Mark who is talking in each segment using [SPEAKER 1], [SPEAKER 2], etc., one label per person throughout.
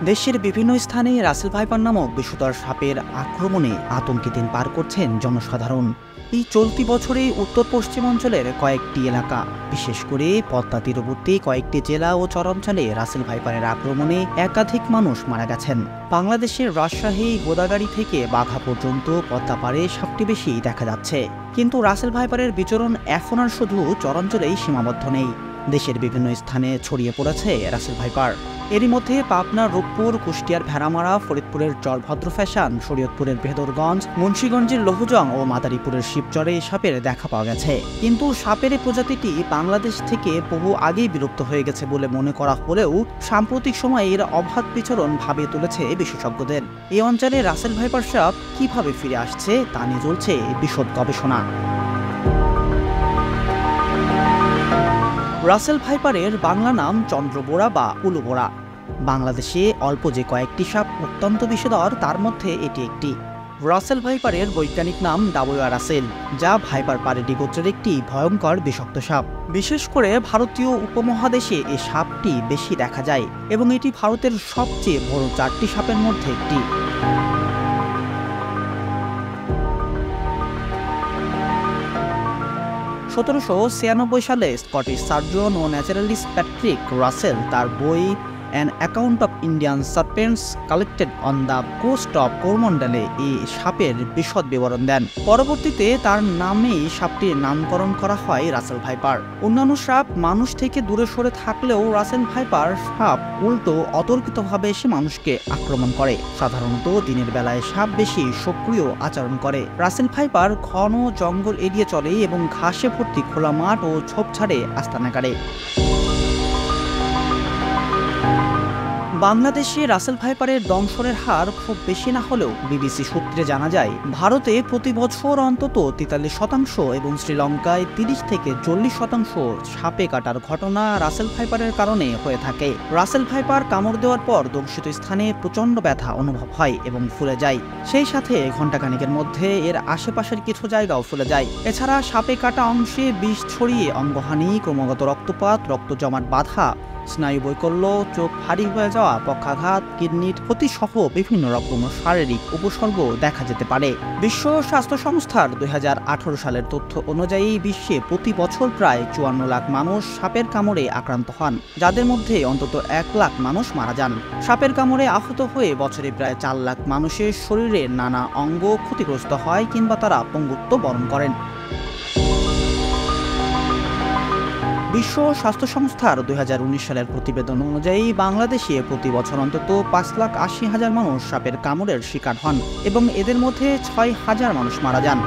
[SPEAKER 1] দেশের বিভিন্ন স্থানে রাসেল ভাইপার নামক বিষধর সাপের আক্রমণে আতঙ্কে দিন পার করছেন জনসাধারণ। এই চলতি বছরে উত্তর পশ্চিমাঞ্চলের কয়েকটি এলাকা, বিশেষ করে পদ্মা তীরবর্তী কয়েকটি জেলা ও চরাঞ্চলে রাসেল ভাইপারের আক্রমণে একাধিক মানুষ মারা গেছেন। বাংলাদেশের রাজশাহী, গোদাগাড়ি থেকে বাঘা পর্যন্ত পদ্মা পাড়ে সাপটি বেশি দেখা যাচ্ছে। কিন্তু রাসেল ভাইপারের বিচরণ এখন আর শুধু চরাঞ্চলেই সীমাবদ্ধ নেই, দেশের বিভিন্ন স্থানে ছড়িয়ে পড়েছে রাসেল ভাইপার। এরই মধ্যে পাবনার রূপপুর, কুষ্টিয়ার ভেড়ামারা, ফরিদপুরের চরভদ্র ফ্যাশন, শরীয়তপুরের ভেদরগঞ্জ, মুন্সিগঞ্জের লৌহজং ও মাদারীপুরের শিবচরে সাপের দেখা পাওয়া গেছে। কিন্তু সাপের এই প্রজাতিটি বাংলাদেশ থেকে বহু আগেই বিলুপ্ত হয়ে গেছে বলে মনে করা হলেও সাম্প্রতিক সময়ে এর অবাধ বিচরণ ভাবিয়ে তুলেছে বিশেষজ্ঞদের। এই অঞ্চলে রাসেল ভাইপার সাপ কিভাবে ফিরে আসছে তা নিয়ে চলছে বিশদ গবেষণা। রাসেল ভাইপারের বাংলা নাম চন্দ্রবোরা বা উলুবোরা। বাংলাদেশে অল্প যে কয়েকটি সাপ অত্যন্ত বিষধর, তার মধ্যে এটি একটি। রাসেল ভাইপারের বৈজ্ঞানিক নাম ডাবুয়া রাসেল, যা ভাইপার পারেডি গোত্রের একটি ভয়ঙ্কর বিষাক্ত সাপ। বিশেষ করে ভারতীয় উপমহাদেশে এই সাপটি বেশি দেখা যায় এবং এটি ভারতের সবচেয়ে বড় 4টি সাপের মধ্যে একটি। 1796 সালে স্কটিশ সার্জন ও ন্যাচারালিস্ট প্যাট্রিক রাসেল তার বই an account of Indian serpents collected on the coast of করমন্ডলে এই সাপের বিশদ বিবরণ দেন। পরবর্তীতে তার নামেই সাপটির নামকরণ করা হয় রাসেল ভাইপার। অন্যান্য সাপ মানুষ থেকে দূরে সরে থাকলেও রাসেল ভাইপার সাপ উল্টো অতর্কিতভাবে এসে মানুষকে আক্রমণ করে। সাধারণত দিনের বেলায় সাপ বেশি সক্রিয় আচরণ করে। রাসেল ভাইপার ঘন জঙ্গল এড়িয়ে চলে এবং ঘাসে ভর্তি খোলা মাঠ ও ঝোপঝাড়ে আস্তানা গাড়ে। বাংলাদেশে রাসেল ভাইপারের দংশনের হার খুব বেশি না হলেও বিবিসি সূত্রে জানা যায়, ভারতে প্রতি বছর অন্তত 43% এবং শ্রীলঙ্কায় 30 থেকে 40% সাপে কাটার ঘটনা রাসেল ভাইপারের কারণে হয়ে থাকে। রাসেল ভাইপার কামড় দেওয়ার পর দংশিত স্থানে প্রচণ্ড ব্যথা অনুভব হয় এবং ফুলে যায়। সেই সাথে ঘণ্টাখানেকের মধ্যে এর আশেপাশের কিছু জায়গাও ফুলে যায়। এছাড়া সাপে কাটা অংশে বিষ ছড়িয়ে অঙ্গহানি, ক্রমাগত রক্তপাত, রক্ত জমাট বাঁধা, স্নায়ু বৈকল্য, চোখ ভারী হয়ে যাওয়া, পক্ষাঘাত, কিডনির ক্ষতি সহ বিভিন্ন রকম শারীরিক উপসর্গ দেখা যেতে পারে। বিশ্ব স্বাস্থ্য সংস্থার 2018 সালের তথ্য অনুযায়ী বিশ্বে প্রতি বছর প্রায় 54 লাখ মানুষ সাপের কামড়ে আক্রান্ত হন, যাদের মধ্যে অন্তত 1 লাখ মানুষ মারা যান। সাপের কামড়ে আহত হয়ে বছরে প্রায় 4 লাখ মানুষের শরীরের নানা অঙ্গ ক্ষতিগ্রস্ত হয় কিংবা তারা পঙ্গুত্ব বরণ করেন। বিশ্ব স্বাস্থ্য সংস্থার 2019 সালের প্রতিবেদন অনুযায়ী বাংলাদেশে প্রতি বছর অন্তত 5,80,000 মানুষ সাপের কামড়ের শিকার হন এবং এদের মধ্যে 6,000 মানুষ মারা যান।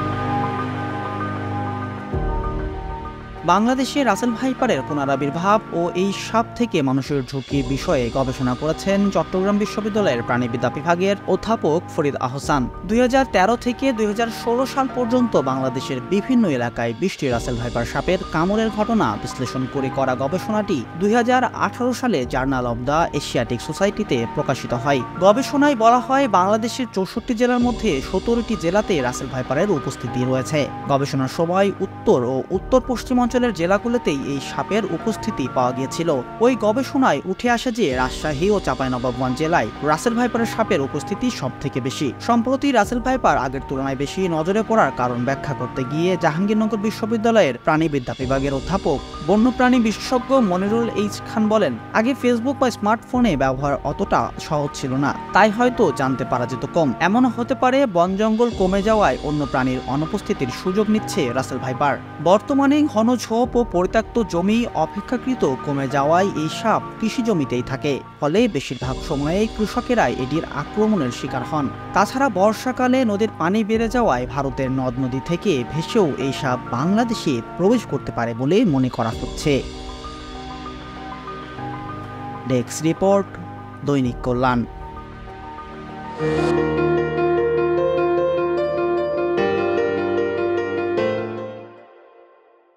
[SPEAKER 1] বাংলাদেশে রাসেল ভাইপারের পুনরাবির্ভাব ও এই সাপ থেকে মানুষের ঝুঁকির বিষয়ে গবেষণা করেছেন চট্টগ্রাম বিশ্ববিদ্যালয়ের প্রাণীবিদ্যা বিভাগের অধ্যাপক ফরিদ আহসান। 2013 থেকে 2016 সাল পর্যন্ত বাংলাদেশের বিভিন্ন এলাকায় 20টি রাসেল ভাইপার সাপের কামড়ের ঘটনা বিশ্লেষণ করে করা গবেষণাটি 2018 সালে জার্নাল অব দ্য এশিয়াটিক সোসাইটিতে প্রকাশিত হয়। গবেষণায় বলা হয়, বাংলাদেশের 64 জেলার মধ্যে 17টি জেলাতে রাসেল ভাইপারের উপস্থিতি রয়েছে। গবেষণার সময় উত্তর ও উত্তর পশ্চিমাঞ্চলের জেলাগুলোতেই এই সাপের উপস্থিতি পাওয়া গিয়েছিল। ওই গবেষণায় উঠে আসে যে রাজশাহী ও চাঁপাইনবাবগঞ্জ জেলায় রাসেল ভাইপারের সাপের উপস্থিতি সবথেকে বেশি। সম্প্রতি রাসেল ভাইপার আগের তুলনায় বেশি নজরে পড়ার কারণ ব্যাখ্যা করতে গিয়ে জাহাঙ্গীরনগর বিশ্ববিদ্যালয়ের প্রাণীবিদ্যা বিভাগের অধ্যাপক বন্যপ্রাণী বিশেষজ্ঞ মনিরুল এইচ খান বলেন, আগে ফেসবুক বা স্মার্টফোনে ব্যবহার অতটা সহজ ছিল না, তাই হয়তো জানতে পারা যেত কম। এমনও হতে পারে বন জঙ্গল কমে যাওয়ায় অন্য প্রাণীর অনুপস্থিতির সুযোগ নিচ্ছে রাসেল ভাইপার। বর্তমানে ঘন ঝোপ ও পরিত্যক্ত জমি অপেক্ষাকৃত কমে যাওয়ায় এই সাপ কৃষি জমিতেই থাকে, ফলে বেশিরভাগ সময়ে কৃষকেরা এটির আক্রমণের শিকার হন। তাছাড়া বর্ষাকালে নদীর পানি বেড়ে যাওয়ায় ভারতের নদ নদী থেকে ভেসেও এই সাপ বাংলাদেশে প্রবেশ করতে পারে বলে মনে করা হচ্ছে। ডেস্ক রিপোর্ট, দৈনিক কল্যাণ।